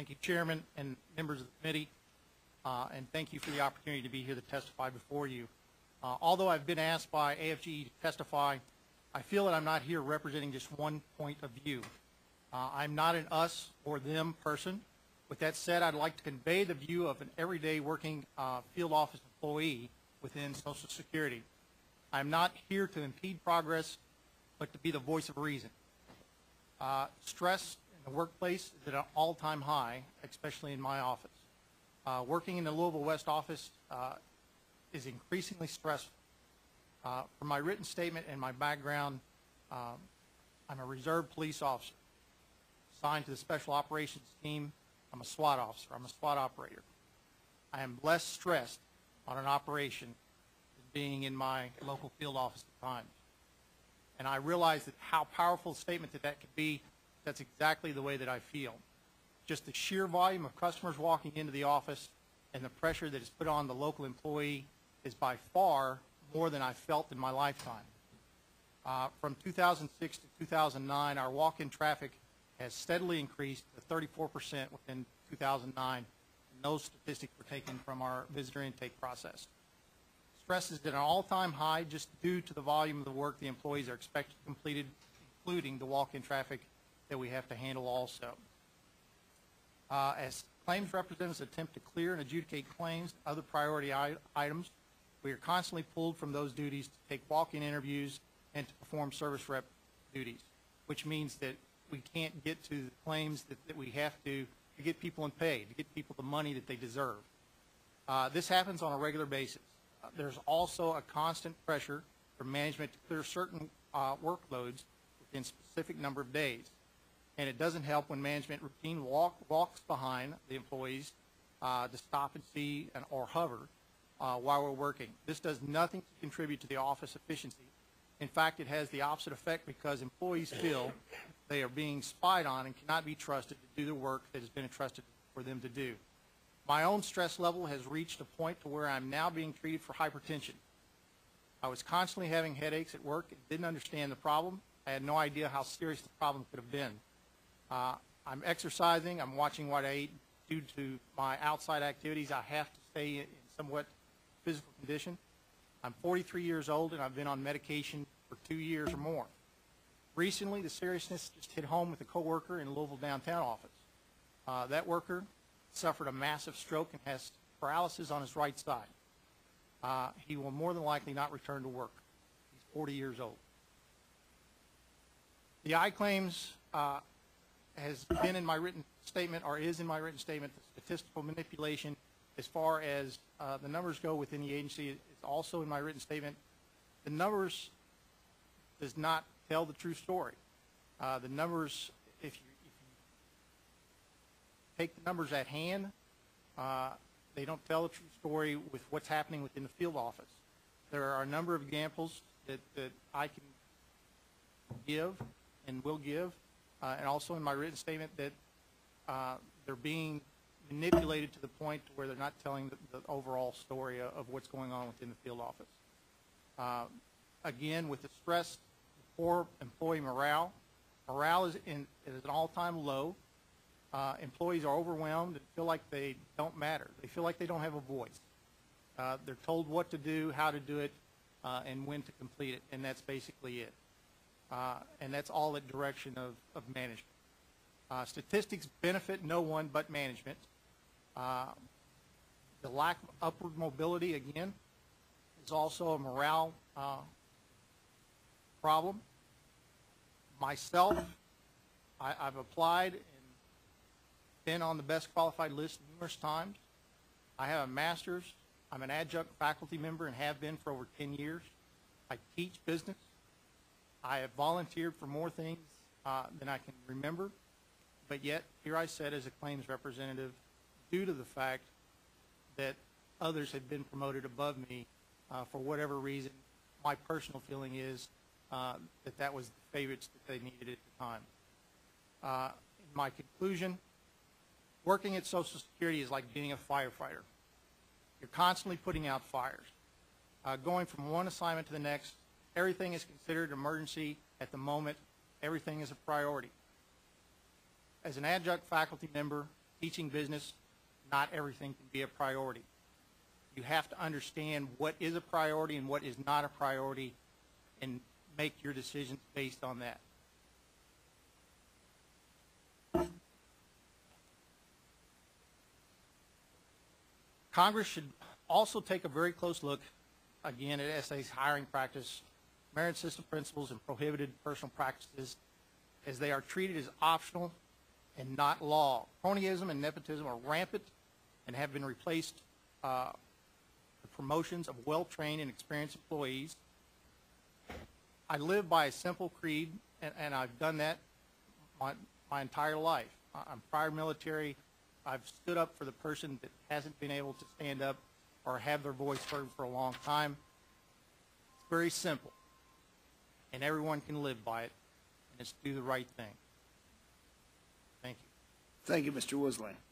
Thank you, Chairman and members of the committee, and thank you for the opportunity to be here to testify before you. Although I've been asked by AFGE to testify, I feel that I'm not here representing just one point of view. I'm not an us or them person. With that said, I'd like to convey the view of an everyday working field office employee within Social Security. I'm not here to impede progress, but to be the voice of reason. Stress in the workplace is at an all-time high, especially in my office. Working in the Louisville West office is increasingly stressful. From my written statement and my background, I'm a reserve police officer assigned to the Special Operations Team. I'm a SWAT officer. I'm a SWAT operator. I am less stressed on an operation than being in my local field office at times. And I realize that how powerful a statement that could be. That's exactly the way that I feel. Just the sheer volume of customers walking into the office and the pressure that is put on the local employee is by far more than I felt in my lifetime. From 2006 to 2009, our walk-in traffic has steadily increased to 34% within 2009, and those statistics were taken from our visitor intake process. Stress is at an all-time high just due to the volume of the work the employees are expected to complete, including the walk-in traffic that we have to handle also. As claims representatives attempt to clear and adjudicate claims and other priority items, we are constantly pulled from those duties to take walk-in interviews and to perform service rep duties, which means that we can't get to the claims that we have to get people paid, to get people the money that they deserve. This happens on a regular basis. There's also a constant pressure for management to clear certain workloads within a specific number of days. And it doesn't help when management routine walks behind the employees to stop and see or hover while we're working. This does nothing to contribute to the office efficiency. In fact, it has the opposite effect because employees feel they are being spied on and cannot be trusted to do the work that has been entrusted for them to do. My own stress level has reached a point to where I'm now being treated for hypertension. I was constantly having headaches at work and didn't understand the problem. I had no idea how serious the problem could have been. I'm exercising. I'm watching what I eat. Due to my outside activities, I have to stay in somewhat physical condition. I'm 43 years old, and I've been on medication for 2 years or more. Recently, the seriousness just hit home with a coworker in Louisville downtown office. That worker suffered a massive stroke and has paralysis on his right side. He will more than likely not return to work. He's 40 years old. The I claims has been in my written statement, or is in my written statement. The statistical manipulation as far as the numbers go within the agency is also in my written statement. The numbers does not tell the true story. The numbers, if you take the numbers at hand, they don't tell the true story with what's happening within the field office. There are a number of examples that I can give and will give, and also in my written statement that they're being manipulated to the point where they're not telling the overall story of what's going on within the field office. Again, with the stress, poor employee morale is at an all-time low. Employees are overwhelmed and feel like they don't matter. They feel like they don't have a voice. They're told what to do, how to do it, and when to complete it, and that's basically it. And that's all at direction of management. Statistics benefit no one but management. The lack of upward mobility, again, is also a morale problem. Myself, I've applied and been on the best qualified list numerous times. I have a master's. I'm an adjunct faculty member and have been for over 10 years. I teach business. I have volunteered for more things than I can remember, but yet here I sit as a claims representative due to the fact that others have been promoted above me for whatever reason. My personal feeling is that was the favorites that they needed at the time. In my conclusion, working at Social Security is like being a firefighter. You're constantly putting out fires. Going from one assignment to the next, everything is considered an emergency at the moment. Everything is a priority. As an adjunct faculty member, teaching business, not everything can be a priority. You have to understand what is a priority and what is not a priority and make your decisions based on that. Congress should also take a very close look, again, at SSA's hiring practice, merit system principles, and prohibited personal practices, as they are treated as optional and not law. Cronyism and nepotism are rampant and have been replaced the promotions of well-trained and experienced employees. I live by a simple creed, and I've done that my entire life. I'm prior military. I've stood up for the person that hasn't been able to stand up or have their voice heard for a long time. It's very simple, and everyone can live by it, and it's do the right thing. Thank you. Thank you, Mr. Woosley.